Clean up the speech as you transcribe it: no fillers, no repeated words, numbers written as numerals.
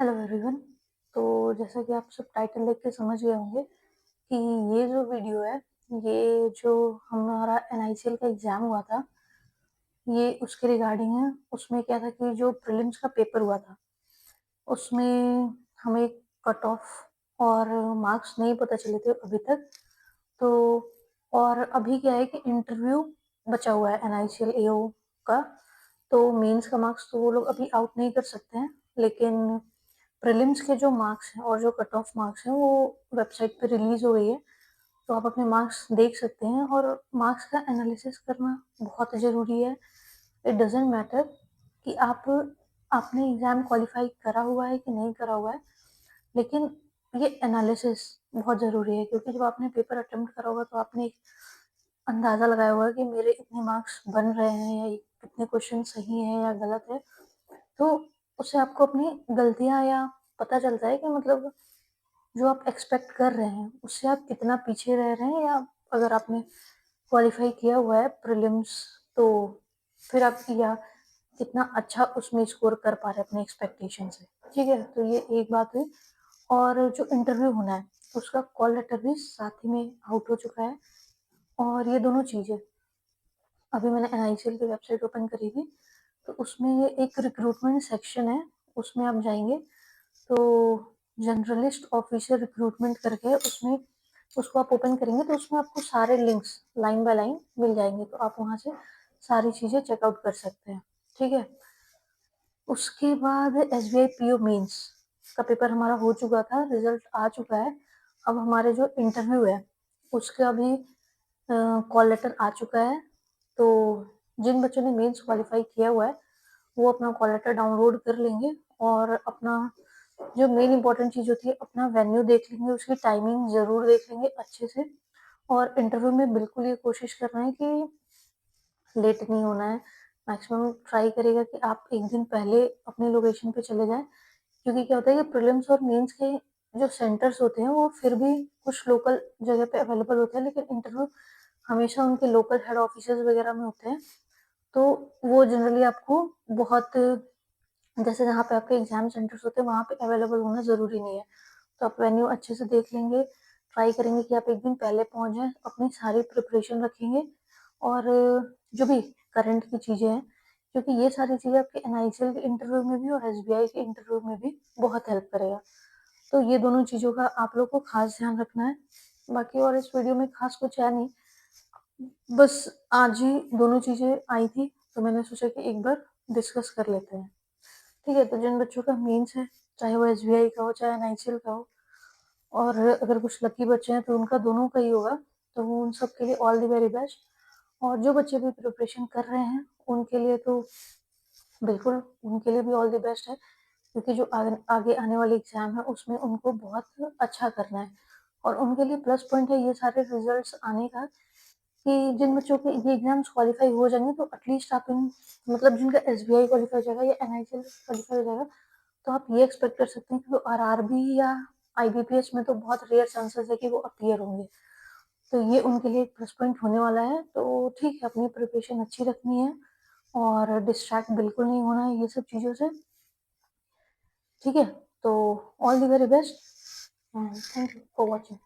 Hello everyone. तो जैसा कि आप सब टाइटल देख के समझ गए होंगे कि ये जो वीडियो है, ये जो हमारा एनआईसीएल का एग्ज़ाम हुआ था, ये उसके रिगार्डिंग है। उसमें क्या था कि जो प्रीलिम्स का पेपर हुआ था, उसमें हमें कट ऑफ और मार्क्स नहीं पता चले थे अभी तक। तो और अभी क्या है कि इंटरव्यू बचा हुआ है एनआईसीएल एओ का। तो मेंस का मार्क्स तो वो लोग अभी आउट नहीं कर सकते हैं, लेकिन प्रीलिम्स के जो मार्क्स हैं और जो कट ऑफ मार्क्स हैं वो वेबसाइट पे रिलीज हो गई है। तो आप अपने मार्क्स देख सकते हैं और मार्क्स का एनालिसिस करना बहुत ज़रूरी है। इट डज़न्ट मैटर कि आपने एग्ज़ाम क्वालिफाई करा हुआ है कि नहीं करा हुआ है, लेकिन ये एनालिसिस बहुत ज़रूरी है, क्योंकि जब आपने पेपर अटेम्प्ट करा होगा तो आपने एक अंदाज़ा लगाया होगा कि मेरे इतने मार्क्स बन रहे हैं या कितने क्वेश्चन सही हैं या गलत है। तो उससे आपको अपनी गलतियाँ या पता चलता है कि मतलब जो आप एक्सपेक्ट कर रहे हैं, उससे आप कितना पीछे रह रहे हैं, या अगर आपने क्वालिफ़ाई किया हुआ है प्रीलिम्स, तो फिर आप या कितना अच्छा उसमें स्कोर कर पा रहे हैं अपने एक्सपेक्टेशन से। ठीक है? तो ये एक बात हुई। और जो इंटरव्यू होना है, उसका कॉल लेटर भी साथ ही में आउट हो चुका है। और ये दोनों चीज़ें अभी मैंने एनआईसीएल की वेबसाइट ओपन करी थी, तो उसमें एक रिक्रूटमेंट सेक्शन है, उसमें आप जाएँगे तो जनरलिस्ट ऑफिसर रिक्रूटमेंट करके है, उसमें उसको आप ओपन करेंगे तो उसमें आपको सारे लिंक्स लाइन बाय लाइन मिल जाएँगे, तो आप वहाँ से सारी चीज़ें चेकआउट कर सकते हैं। ठीक है? उसके बाद एसबीआई पीओ मेंस का पेपर हमारा हो चुका था, रिजल्ट आ चुका है। अब हमारे जो इंटरव्यू है, उसका भी कॉल लेटर आ चुका है। तो जिन बच्चों ने मेंस क्वालीफाई किया हुआ है, वो अपना कॉल लेटर डाउनलोड कर लेंगे और अपना जो मेन इम्पोर्टेंट चीज़ होती है, अपना वेन्यू देख लेंगे, उसकी टाइमिंग ज़रूर देख लेंगे अच्छे से। और इंटरव्यू में बिल्कुल ये कोशिश करना है कि लेट नहीं होना है। मैक्सिमम ट्राई करिएगा कि आप 1 दिन पहले अपनी लोकेशन पे चले जाएँ, क्योंकि क्या होता है कि प्रीलिम्स और मेंस के जो सेंटर्स होते हैं, वो फिर भी कुछ लोकल जगह पे अवेलेबल होते हैं, लेकिन इंटरव्यू हमेशा उनके लोकल हेड ऑफिसेज़ वगैरह में होते हैं। तो वो जनरली आपको बहुत, जैसे जहाँ पे आपके एग्ज़ाम सेंटर्स होते हैं, वहाँ पे अवेलेबल होना ज़रूरी नहीं है। तो आप वेन्यू अच्छे से देख लेंगे, ट्राई करेंगे कि आप 1 दिन पहले पहुँच जाएँ, अपनी सारी प्रिपरेशन रखेंगे और जो भी करंट की चीज़ें हैं, क्योंकि ये सारी चीज़ें आपके एनआईसीएल के इंटरव्यू में भी और एसबीआई के इंटरव्यू में भी बहुत हेल्प करेगा। तो ये दोनों चीज़ों का आप लोग को खास ध्यान रखना है। बाकी और इस वीडियो में खास कुछ है नहीं, बस आज ही दोनों चीज़ें आई थी, तो मैंने सोचा कि एक बार डिस्कस कर लेते हैं। ठीक है? तो जिन बच्चों का मेंस है, चाहे वो एसबीआई का हो, चाहे एनआईसीएल का हो, और अगर कुछ लकी बच्चे हैं तो उनका दोनों का ही होगा, तो वो उन सब के लिए ऑल द वेरी बेस्ट। और जो बच्चे भी प्रिपरेशन कर रहे हैं, उनके लिए तो बिल्कुल उनके लिए भी ऑल द बेस्ट है, क्योंकि जो आगे आगे आने वाली एग्ज़ाम है, उसमें उनको बहुत अच्छा करना है। और उनके लिए प्लस पॉइंट है ये सारे रिज़ल्ट्स आने का, कि जिन बच्चों के ये एग्ज़ाम्स क्वालीफाई हो जाएँगे, तो एटलीस्ट आप इन मतलब जिनका एसबीआई क्वालीफाई हो जाएगा या एनआईसीएल क्वालीफाई हो जाएगा, तो आप ये एक्सपेक्ट कर सकते हैं कि वो आरआरबी या आईबीपीएस में तो बहुत रेयर चांसेस है कि वो अपीयर होंगे। तो ये उनके लिए एक प्लस पॉइंट होने वाला है। तो ठीक है, अपनी प्रिपरेशन अच्छी रखनी है और डिस्ट्रैक्ट बिल्कुल नहीं होना है ये सब चीज़ों से। ठीक है? तो all the very best and thank you for watching.